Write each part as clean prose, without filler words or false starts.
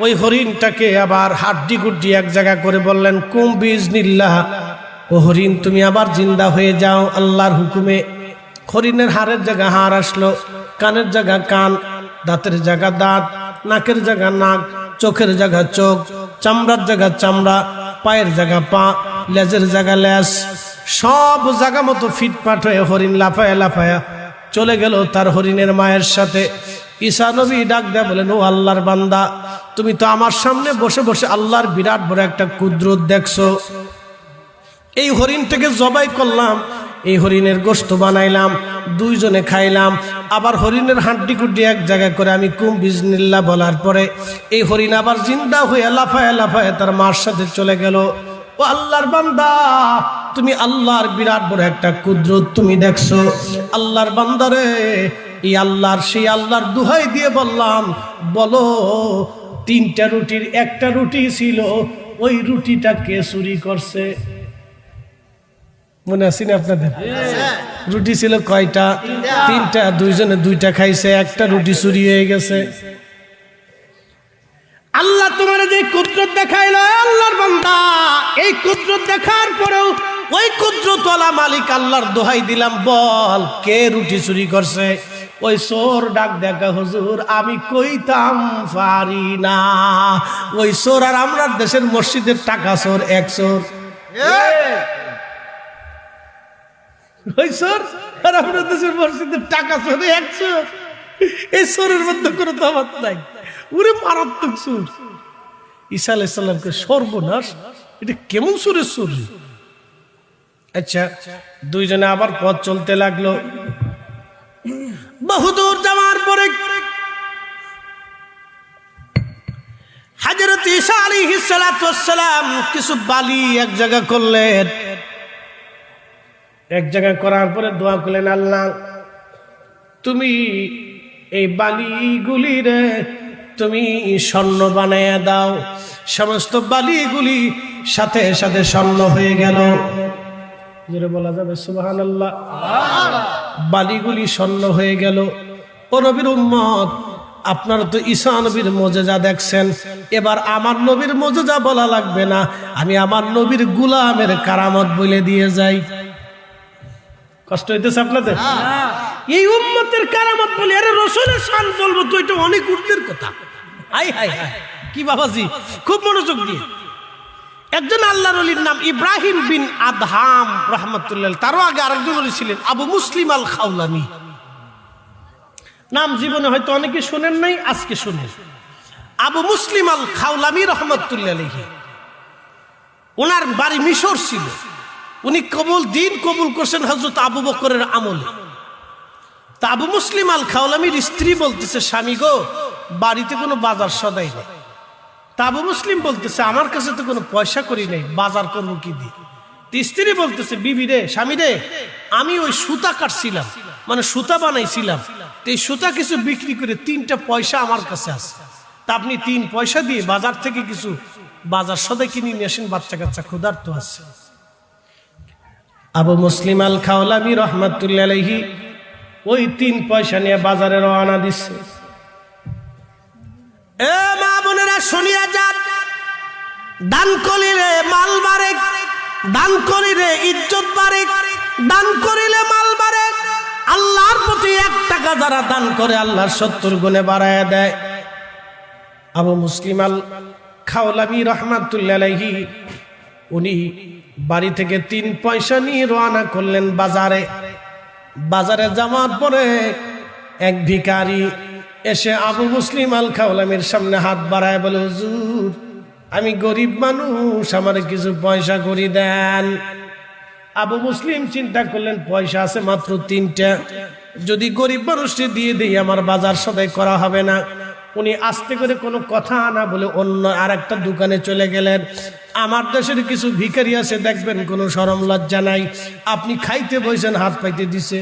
ওই হরিণটাকে আবার হাড্ডি গুড্ডি এক জায়গা করে বললেন কুম বিজনিল্লাহ, ও হরিণ তুমি আবার জিন্দা হয়ে যাও আল্লাহর হুকুমে। হরিণের হাড়ের জায়গা হাড় আসলো, কানের জায়গা কান, দাঁতের জায়গা দাঁত, নাকের জায়গা নাক, চোখের জায়গা চোখ, চামড়ার জায়গা চামড়া, পায়ের জায়গা পা, লেজের জায়গা লেজ, সব জায়গা মতো ফিটফাট হয়ে হরিণ লাফায়া লাফায়া চলে গেল তার হরিণের মায়ের সাথে। ঈসা নবী ডাক দেয়া বলেন, ও আল্লাহর বান্দা, তুমি তো আমার সামনে বসে বসে আল্লাহর বিরাট বড় একটা কুদরত দেখছো। এই হরিণটাকে জবাই করলাম, এই হরিণের গোশত বানাইলাম, দুইজনে খাইলাম, আবার হরিণের হাড্ডি কুড্ডি এক জায়গায় করে আমি কুম বিজনিল্লাহ বলার পরে এই হরিণ আবার জিন্দা হয়ে লাফায় লাফায় তার মার সাথে চলে গেল। ও আল্লাহর বান্দা, তুমি আল্লাহর বিরাট বড় একটা কুদরত তুমি দেখছো। আল্লাহর বান্দারে, এই আল্লাহর সেই আল্লাহর দুহাই দিয়ে বললাম, বলো তিনটা রুটির একটা রুটি ছিল, ওই রুটিটা কে চুরি করছে? মনে আছে না আপনাদের? রুটি ছিল কয়টা? তিনটা। দুইজনে দুইটা খাইছে, একটা রুটি চুরি হয়ে গেছে। আল্লাহ তোমার যে কুদরত দেখাইলো আল্লাহর বান্দা, এই কুদরত দেখার পরেও ওই কুদরতওয়ালা মালিক আল্লাহর দোহাই দিলাম, বল কে রুটি চুরি করছে? ওই চোর ডাক দেখা, হুজুর আমি কইতাম পারি না। ওই চোর আর আমরা দেশের মসজিদের টাকা চোর এক চোর। ওই চোর আর আমরা দেশের মসজিদের টাকা চোর এক চোর। এই চোরের মধ্যে কোনো তফাৎ নাই। ওরে মারাত্মক চোর। ঈসা আলাইহিস সালামকে সর্বনাশ, এটা কেমন চোরের চোর? আচ্ছা, দুইজনে আবার পথ চলতে লাগলো। বহুদূর যাওয়ার পরে হযরত ঈসা আলাইহিস সালাতু ওয়াস সালাম কিছু বালি এক জায়গা করলেন। এক জায়গায় করার পরে দোয়া করলেন, আল্লাহ তুমি এই বালিগুলি রে তুমি স্বর্ণ বানাইয়া দাও। সমস্ত বালিগুলি সাথে সাথে স্বর্ণ হয়ে গেল। জোরে বলা যাবে সুবহানাল্লাহ। বালিগুলি স্বর্ণ হয়ে গেল। ও নবীর উম্মত, আপনারা তো ঈসা নবীর মুজিজা দেখছেন, এবার আমার নবীর মুজিজা বলা লাগবে না, আমি আমার নবীর গোলামের কারামত বলে দিয়ে যাই। কষ্ট হইতেছে আপনাদের? এই উম্মতের কারামত বলে, আরে রাসূলের শান বলবো তো এটা অনেক ঊর্ধ্বের কথা। হাই হাই হাই, কি বাবাজি, খুব মনোযোগ দিয়ে। একজন আল্লাহর ওলির নাম ইব্রাহিম বিন আদহাম রাহমাতুল্লাহ, তারও আগে আরেকজন ওলি ছিলেন আবু মুসলিম আল খাওলামি। নাম জীবনে হয়তো অনেকে শোনেন নাই, আজকে শুনেন। আবু মুসলিম আল খাওলামি রাহমাতুল্লাহ আলাইহি, ওনার বাড়ি মিশর ছিল। উনি দিন কবুল করছেন হযরত আবু বকরের আমলে। তা আবু মুসলিম আল খাওলামির স্ত্রী বলতেছে, স্বামী গো, বাড়িতে কোনো বাজার সদাই নেই। তা আবু মুসলিম বলতেছে, আমার কাছে তো কোনো পয়সা করি নেই, বাজার করবো কি দিয়ে? স্ত্রী বলতেছে, বিবি রে, স্বামী রে, আমি ওই সুতা কাটছিলাম, মানে সুতা বানাইছিলাম, এই সুতা কিছু বিক্রি করে 3টা পয়সা আমার কাছে আছে, তা আপনি 3 পয়সা দিয়ে বাজার থেকে কিছু বাজার সদাই কিনে নিয়ে আসেন, বাচ্চা কাচ্চা ক্ষুধার্ত আছে। আবু মুসলিম আল খাওলামি রাহমাতুল্লাহ আলাইহি ওই 3 পয়সা নিয়ে বাজারে রওনা দিচ্ছে। এ মা বোনেরা শুনিয়া যান, দান করিলে মাল বাড়ে, দান করিলে ইজ্জত বাড়ে, দান করিলে মাল বাড়ে। আল্লাহর প্রতি 1 টাকা যারা দান করে আল্লাহর 70 গুণে বাড়ায় দেয়। আবু মুসলিম আল খাওলামি রাহমাতুল্লাহ আলাইহি উনি বাড়ি থেকে 3 পয়সা নিয়ে রওনা করলেন বাজারে। বাজারে যাওয়ার পরে এক ভিখারি এসে আবু মুসলিম আল খাওলামির সামনে হাত বাড়ায় বলে, হুজুর আমি গরিব মানুষ, আমার কিছু পয়সা করে দেন। আবু মুসলিম চিন্তা করলেন, পয়সা আছে মাত্র 3টা, যদি গরিব মানুষকে দিয়ে দেই আমার বাজার সদাই করা হবে না। উনি আস্তে করে কোনো কথা না বলে অন্য আরেকটা দোকানে চলে গেলেন। আমার দেশের কিছু ভিখারি আছে দেখবেন, কোনো শরম লজ্জা নাই, আপনি খাইতে বসেন হাত পাইতে দিছে।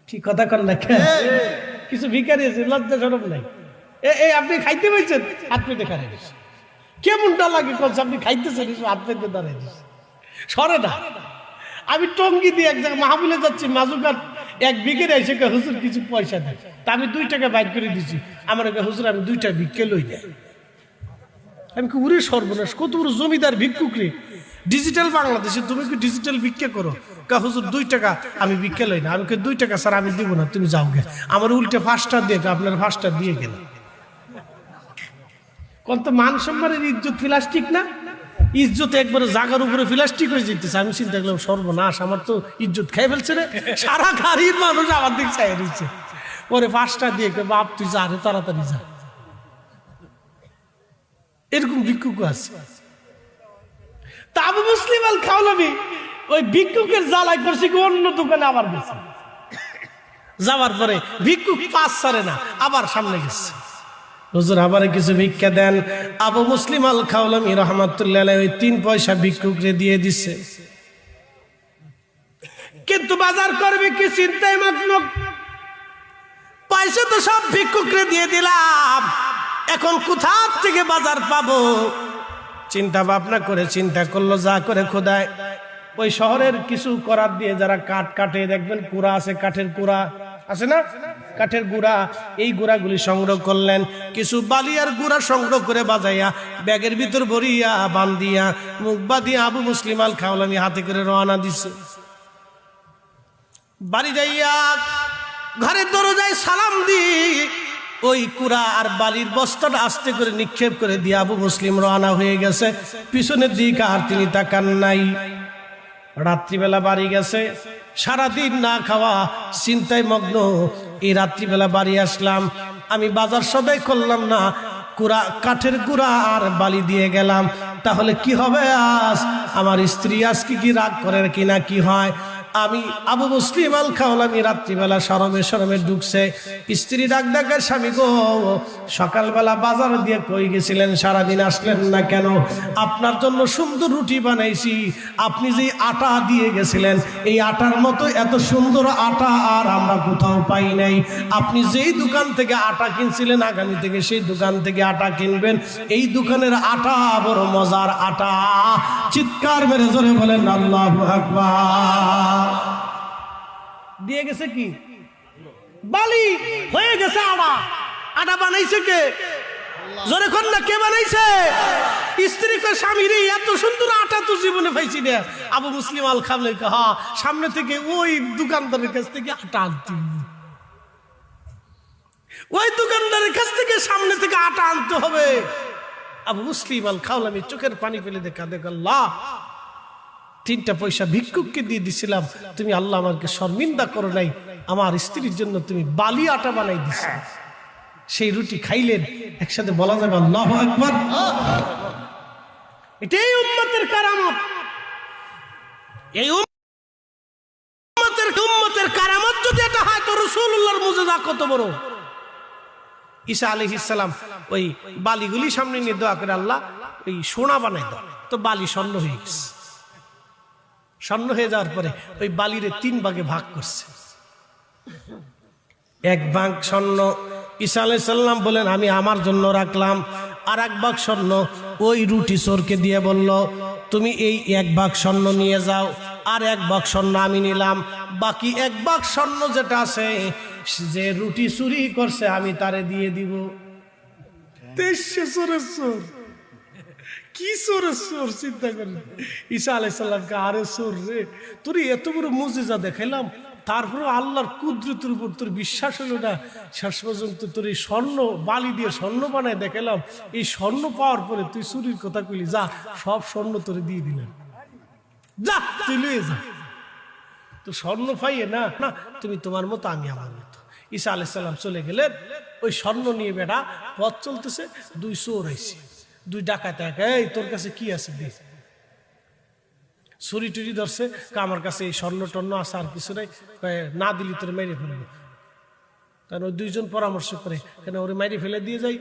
কি কথা কন না? কিছু ভিখারি আছে লজ্জা শরম নাই, এই আপনি খাইতে বসেন হাত পেতে খারাই দিছে। কেমনটা লাগে কলস, আপনি খাইতেছেন হাত পেতে দাঁড়াই দিছে, সরে না। আমি টঙ্গি দিয়ে এক জায়গায় মাহফিলে যাচ্ছি, মাজুকার এক বিকের এসে হুজুর কিছু পয়সা দেয়, তা আমি 2 টাকা বাইর করে দিছি। আমার হুজুর আমি 2টা ভিক্ষে লই না। আমি কি উড়ে সর্বনাশ, কত বড় জমিদার ভিক্ষুক রে, ডিজিটাল বাংলাদেশে তুমি কি ডিজিটাল ভিক্ষা করো? হুজুর 2 টাকা আমি ভিক্ষা লই না। আমি 2 টাকা স্যার আমি দিব না, তুমি যাও গে। আমার উল্টে 5টা দিয়ে আপনার 5টা দিয়ে গেল। কোন তো মান সম্মানের ইজ্জত প্লাস্টিক না, ইজ্জত একবারে জাগার উপরে প্লাস্টিক হয়ে যেতেছে। আমি চিন্তা করলাম সর্বনাশ, আমার তো ইজ্জত খেয়ে ফেলছে রে। সারা গাড়ির মানুষ আমার দিক চাই দিচ্ছে। ওরে 5টা দিয়ে বাপ তুই যা রে, তাড়াতাড়ি যা। এরকম ভিক্ষুক আছে। তা আবু মুসলিম আল খাওলামি ওই ভিক্ষুকের জ্বালাই করছে কি অন্য দোকানে আবার গেছে। যাওয়ার পরে ভিক্ষুক পাস ছাড়ে না, আবার সামনে গেছে। হুজুর আবার কিছু ভিক্ষা দেন। আবু মুসলিম আল খাওলামি রহমাতুল্লাহ আলাইহি ওই 3 পয়সা ভিক্ষুকরে দিয়ে দিচ্ছে। কিন্তু বাজার করবে কি চিন্তায় মগ্ন। পয়সা তো সব ভিক্ষুকরে দিয়ে দিলাম, এখন কোথা থেকে বাজার পাবো? চিন্তা ভাবনা করে চিন্তা করলো, যা করে খোদায় ওই শহরের কিছু করাত দিয়ে যারা কাঠ কাটে, দেখবেন কুড়া আছে, কাঠের কুড়া আছে না, কাঠের গুড়া, এই গুড়াগুলি সংগ্রহ করলেন। কিছু বালিয়ার গুড়া সংগ্রহ করে বাজাইয়া ব্যাগের ভিতর ভরিয়া বান্ধিয়া মুখ বাঁধিয়া আবু মুসলিম আল খাওলামি হাতে করে রওনা দিছে। বাড়ি যাইয়া ঘরের দরজায় সালাম দি ওই কুড়া আর বালির বস্তাটা আস্তে করে নিক্ষেপ করে দিয়ে আবু মুসলিম রওনা হয়ে গেছে। পিছনের দিকে আর তিনি তাকান নাই। রাত্রিবেলা বাড়ি গেছে, সারাদিন না খাওয়া চিন্তায় মগ্ন। এই রাত্রিবেলা বাড়ি আসলাম, আমি বাজার সদাই করলাম না, কুড়া কাঠের গুড়া আর বালি দিয়ে গেলাম, তাহলে কি হবে? আজ আমার স্ত্রী আজকে কি রাগ করে কিনা কি হয়? আমি আবু মুসলিম আল খাওলামি রাত্রিবেলা শরমে শরমে ঢুকছে। স্ত্রী ডাক ডাকে, স্বামী গো সকালবেলা বাজার দিয়ে কই গেছিলেন, সারাদিন আসলেন না কেন? আপনার জন্য সুন্দর রুটি বানাইছি, আপনি যে আটা দিয়ে গেছিলেন এই আটার মতো এত সুন্দর আটা আর আমরা কোথাও পাই নাই। আপনি যেই দোকান থেকে আটা কিনছিলেন আগামী থেকে সেই দোকান থেকে আটা কিনবেন, এই দোকানের আটা বড় মজার আটা। চিৎকার মেরে জোরে বলেন আল্লাহু আকবার। দিয়ে গেছে কি বালি, হয়ে গেছে আটা। আটা বানাইছে কে? জোরে কোন না, কে বানাইছে? স্ত্রী কে স্বামী রে, এত সুন্দর আটা তো জীবনে পাইছি না। আবু মুসলিম আল খাওলামি হ্যাঁ, সামনে থেকে ওই দোকানদারের কাছ থেকে আটা আনতে, ওই দোকানদারের কাছ থেকে সামনে থেকে আটা আনতে হবে। আবু মুসলিম আল খাওলামি চোখের পানি ফেলে দেখা দেখ, আল্লাহ 3টা পয়সা ভিক্ষুককে দিয়ে দিছিলাম, তুমি আল্লাহ আমাকে শর্মিন্দা করো নাই, আমার স্ত্রীর জন্য তুমি বালি আটা বানাই দিছ। সেই রুটি খাইলেন, একসাথে বলা যাবে আল্লাহু আকবার। এটাই উম্মতের কারামত। এই উম্মতের কারামত যদি এটা হয় তো রাসূলুল্লাহর মুজিজা কত বড়। ঈসা আলাইহিস সালাম ওই বালিগুলি সামনে নিয়ে দোয়া করে, আল্লাহ ওই সোনা বানাই দাও, তো বালি স্বর্ণ হয়ে গেছে। স্বর্ণ হয়ে যাওয়ার পরে ওই বালিরে 3 ভাগে ভাগ করছে। 1 ভাগ স্বর্ণ ঈসা আলাইহিস সালাম বলেন আমি আমার জন্য রাখলাম, আর 1 ভাগ স্বর্ণ ওই রুটি চোরকে দিয়ে বলল তুমি এই 1 ভাগ স্বর্ণ নিয়ে যাও, আর 1 ভাগ স্বর্ণ আমি নিলাম, বাকি 1 ভাগ স্বর্ণ যেটা আছে যে রুটি চুরি করছে আমি তারে দিয়ে দিব। কি চোরের চোর চিন্তা করেন। ঈসা আলাইহিস সালামকে, আরে চোর রে, তোর এত বড় মুজিজা দেখাইলাম, তারপরে আল্লাহর কুদরতের উপর তোর বিশ্বাস হলো না, শেষ পর্যন্ত তোর এই স্বর্ণ বালি দিয়ে স্বর্ণ বানায় দেখালাম, এই স্বর্ণ পাওয়ার পরে তুই চুরির কথা কইলি, যা সব স্বর্ণ তোরে দিয়ে দিলেন, যা তুই লয়ে যা। তো স্বর্ণ পাইয়ে না, না তুমি তোমার মতো আমি আমার মতো। ঈসা আলাইহিস সালাম চলে গেলেন, ওই স্বর্ণ নিয়ে বেটা পথ চলতেছে, 2 চোর আইছে, 2 ডাকাত, এই তোর কাছে কি আছে দে। ছুরি টুরি ধরছে, আমার কাছে এই স্বর্ণ টর্ণ আছে, আর কিছু নাই, না দিলি তোর মেরে ফেলবো। কারণ ওই 2 জন পরামর্শ করে, কেন ওরে মাইরে ফেলে দিয়ে যাই,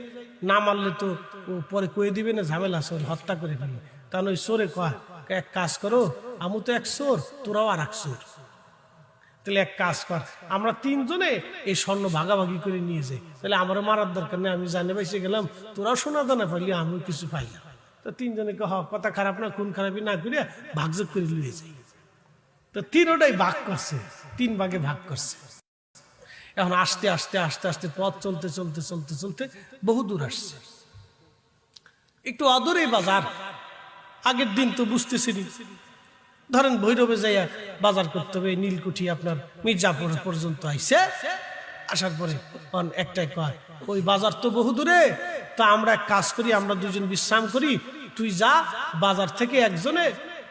না মারলে তো ও পরে কয়ে দিবে না, ঝামেলা আছে, ওর হত্যা করে ফেলবে। কারণ ওই চোরে কয়, এক কাজ করো, আমি তো 1 চোর, তোরাও আর 1 চোর, তাহলে এক কাজ কর, আমরা 3 জনে এই স্বর্ণ ভাগাভাগি করে নিয়ে যাই, তাহলে আমারও মারার দরকার নেই, আমি জানে বেঁচে গেলাম, তোরাও সোনা দানা পাইলি, আমিও কিছু পাইলাম। তো 3 জনে কথা খারাপ না, খুন খারাপই না করিয়া ভাগযোগ করে নিয়ে যাই। তো 3টাই ভাগ করছে, 3 ভাগে ভাগ করছে। এখন আস্তে আস্তে আস্তে আস্তে পথ চলতে চলতে চলতে চলতে বহু দূর আসছে। একটু অদূরে বাজার, আগের দিন তো বুঝতেছিনি, ধরেন ভৈরবে যাইয়া বাজার করতে হবে, নীলকুঠি আপনার মির্জাপুর পর্যন্ত আইছে। আসার পরে একটাই কয়, ওই বাজার তো বহু দূরে, তা আমরা এক কাজ করি, আমরা দুজন বিশ্রাম করি, তুই যা বাজার থেকে একজনে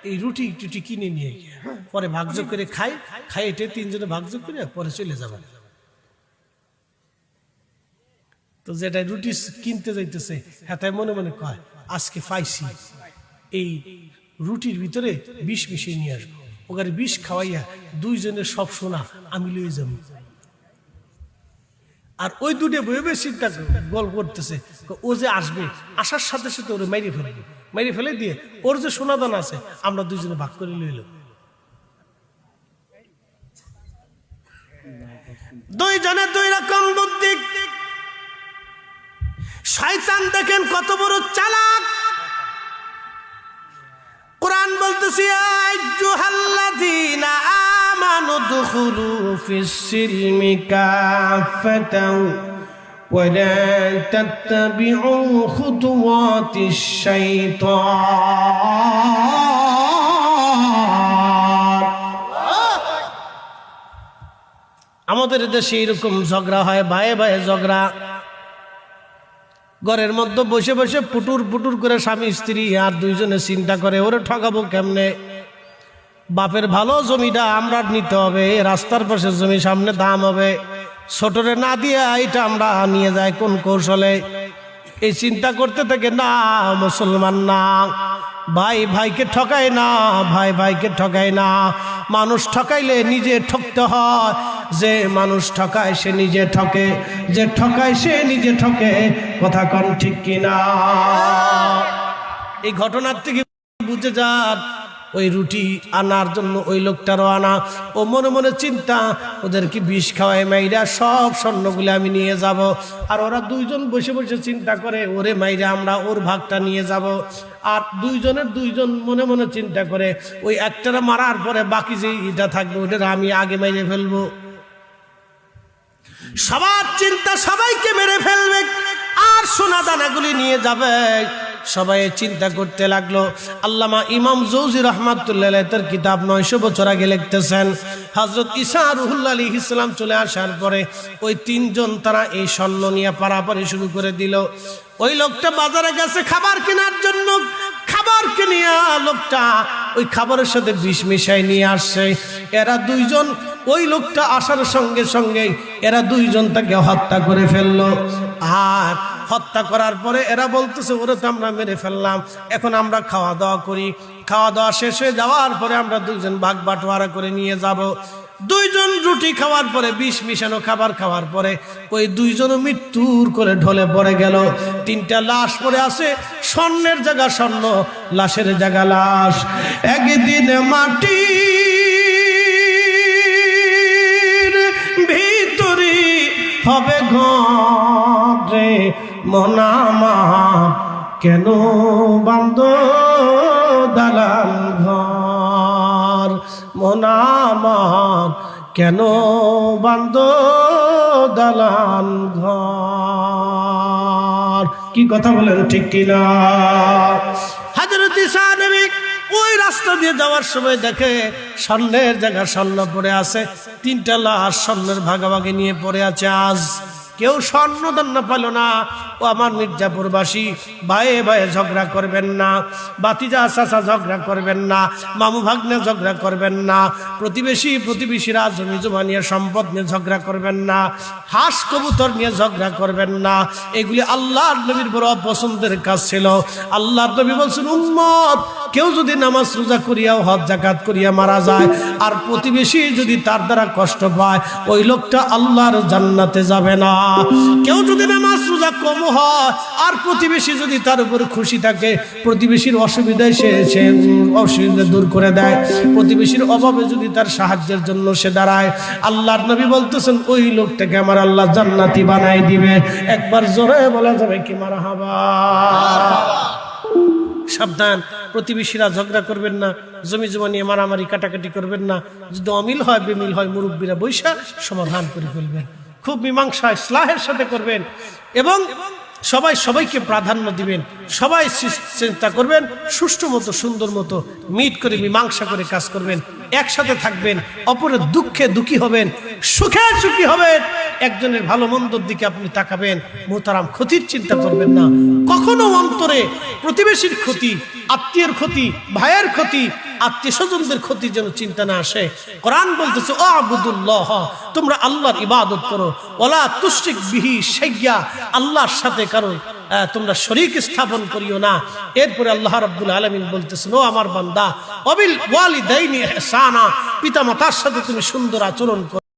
এই রুটি টুটি কিনে নিয়ে গিয়ে পরে ভাগযোগ করে খাই, খাই এটে তিনজনে ভাগযোগ করে পরে চলে যাবে। তো যেটা রুটি কিনতে যাইতেছে হ্যাঁ মনে মনে কয়, আজকে পাইছি এই রুটির ভিতরে বিষ মিশিয়ে নিয়ে আসবো, ওখানে বিষ খাওয়াইয়া দুইজনের সব সোনা আমি লয়ে যাবো। আর ওই দুটো বইবে চিন্তা গল্প করতেছে, ও যে আসবে, আসার সাথে সাথে ওরে মেরে ফেলবে, মেরে ফেলে দিয়ে ওর যে সোনাদান আছে আমরা দুইজনে ভাগ করে লইল। দুইজনে দুই রকম বুদ্ধি। শয়তান দেখেন কত বড় চালাক। কোরআন বলতেছে, আইয়ুহাল্লাযীনা আমানু দুখুলু ফিস-সিলমি কাফাতাও ওয়া লা তাত্তাবিউ খুতুওয়াতিশ-শাইতান। আমাদের দেশে এরকম ঝগড়া হয়, ভাইয়ে ভাইয়ে ঝগড়া, ঘরের মধ্যে বসে বসে পুটুর পুটুর করে স্বামী স্ত্রী আর দুইজনে চিন্তা করে ওরে ঠকাবো কেমনে। বাপের ভালো জমিটা আমরা নিতে হবে, রাস্তার পাশে জমি সামনে দাম হবে, ছোটরে না দিয়ে এটা আমরা নিয়ে যাই কোন কৌশলে। এই চিন্তা করতে থাকে, না মুসলমান না, ভাই ভাইকে ঠকায় না, ভাই ভাইকে ঠকায় না। মানুষ ঠকাইলে নিজে ঠকতে হয়, যে মানুষ ঠকায় সে নিজে ঠকে, যে ঠকায় সে নিজে ঠকে। কথা কন ঠিক কিনা? এই ঘটনার থেকে বুঝে যান, ওই রুটি আনার জন্য ওই লোকটারও আনা, ও মনে মনে চিন্তা, ওদেরকে বিষ খাওয়াই মাইরা সব স্বর্ণগুলো আমি নিয়ে যাব। আর ওরা দুইজন বসে বসে চিন্তা করে, ওরে মাইরা আমরা ওর ভাগটা নিয়ে যাব। আর দুইজনের দুইজন মনে মনে চিন্তা করে, ওই একটারা মারার পরে বাকি যে এটা থাকবে ওটা আমি আগে মেরে ফেলবো। সবার চিন্তা সবাইকে মেরে ফেলবে আর সোনা দানাগুলি নিয়ে যাবে। সবাই চিন্তা করতে লাগলো। আল্লামা ইমাম জৌজি রহমাতুল্লাহ তার কিতাব 900 বছর আগে লিখতেছেন, হযরত ঈসা রুহুল্লাহ আলাইহিস সালাম চলে আসার পরে ওই তিনজন তারা এই স্বর্ণ নিয়ে পারাপারি শুরু করে দিল। ওই লোকটা বাজারে গেছে খাবার কেনার জন্য, খাবার কিনিয়া লোকটা ওই খাবারের সাথে বিষ মিশাই নিয়ে আসছে। এরা দুইজন ওই লোকটা আসার সঙ্গে সঙ্গে এরা দুইজন তাকে হত্যা করে ফেললো। আর হত্যা করার পরে এরা বলতেছে, ওরে তো আমরা মেরে ফেললাম, এখন আমরা খাওয়া দাওয়া করি। খাওয়া দাওয়া শেষ হয়ে যাওয়ার পরে আমরা দুইজন ভাগ বাটোয়ারা করে নিয়ে যাব। দুইজন রুটি খাওয়ার পরে বিষ মিশানো খাবার খাওয়ার পরে ওই দুইজনও মৃত্যুর করে ঢলে পড়ে গেল। তিনটা লাশ পড়ে আছে, স্বর্ণের জায়গা স্বর্ণ, লাশের জায়গা লাশ। একদিন মাটির ভিতরে হবে ঘরে মনামা, কেন বান্দ দালাল ঘর, মনামার কেন বান্দ দালাল ঘর। কি কথা বলেন ঠিক কিনা? হযরত ঈসা নবী ওই রাস্তা দিয়ে যাওয়ার সময় দেখে স্বর্ণের জায়গা স্বর্ণ পড়ে আছে, তিনটা লাশ স্বর্ণের ভাগাভাগি নিয়ে পড়ে আছে। আজ কেউ স্বর্ণদান না পেল না। ও আমার মির্জাপুরবাসী, ভাইয়ে ভাইয়ে ঝগড়া করবেন না, বাতিজা চাচা ঝগড়া করবেন না, মামু ভাগ্নে ঝগড়া করবেন না, প্রতিবেশীরা জমি জমা নিয়ে সম্পদ নিয়ে ঝগড়া করবেন না, হাঁস কবুতর নিয়ে ঝগড়া করবেন না। এগুলি আল্লাহর নবীর বড় পছন্দের কাজ ছিল। আল্লাহর নবী বলছেন, উম্মত কেউ যদি নামাজ রোজা করিয়াও হজ যাকাত করিয়া মারা যায় আর প্রতিবেশী যদি তার দ্বারা কষ্ট পায়, ওই লোকটা আল্লাহর জান্নাতে যাবে না। কেউ যদি নামাজ রোজা কম হয় আর প্রতিবেশী যদি তার উপর খুশি থাকে, প্রতিবেশীর অসুবিধায় সে অসুবিধা দূর করে দেয়, প্রতিবেশীর অভাবে যদি তার সাহায্যের জন্য সে দাঁড়ায়, আল্লাহর নবী বলতেছেন ওই লোকটাকে আমার আল্লাহ জান্নাতি বানাই দিবে। একবার জোরে বলা যাবে কি মারহাবা? সাবধান, প্রতিবেশীরা ঝগড়া করবেন না, জমি জমা নিয়ে মারামারি কাটাকাটি করবেন না। যদি অমিল হয় বেমিল হয় মুরব্বীরা বৈশা সমাধান করে ফেলবেন। খুব মীমাংসা ইসলাহের সাথে করবেন এবং সবাই সবাইকে প্রাধান্য দিবেন, সবাই চিন্তা করবেন সুষ্ঠু মতো সুন্দর মতো মিট করে মীমাংসা করে কাজ করবেন, একসাথে থাকবেন, অপরের দুঃখে দুঃখী হবেন, সুখে সুখী হবেন, একজনের ভালো মন্দর দিকে আপনি তাকাবেন, মোহতারাম ক্ষতির চিন্তা করবেন না। কখনো অন্তরে প্রতিবেশীর ক্ষতি, আত্মীয়ের ক্ষতি, ভাইয়ের ক্ষতি, আত্মীয় স্বজনদের ক্ষতি যেন চিন্তা না আসে। কোরআন বলতেছে আবুদুল্লাহ, তোমরা আল্লাহর ইবাদত করো, ওয়ালা তুশরিক বিহি শাইয়্যা, আল্লাহর সাথে কারো তোমরা শরীক স্থাপন করিও না। এরপরে আল্লাহ রাব্বুল আলামিন বলতেছেন, ও আমার বান্দা, ওয়াবিল ওয়ালিদাইনি ইহসানা, পিতা মাতার সাথে তুমি সুন্দর আচরণ করো।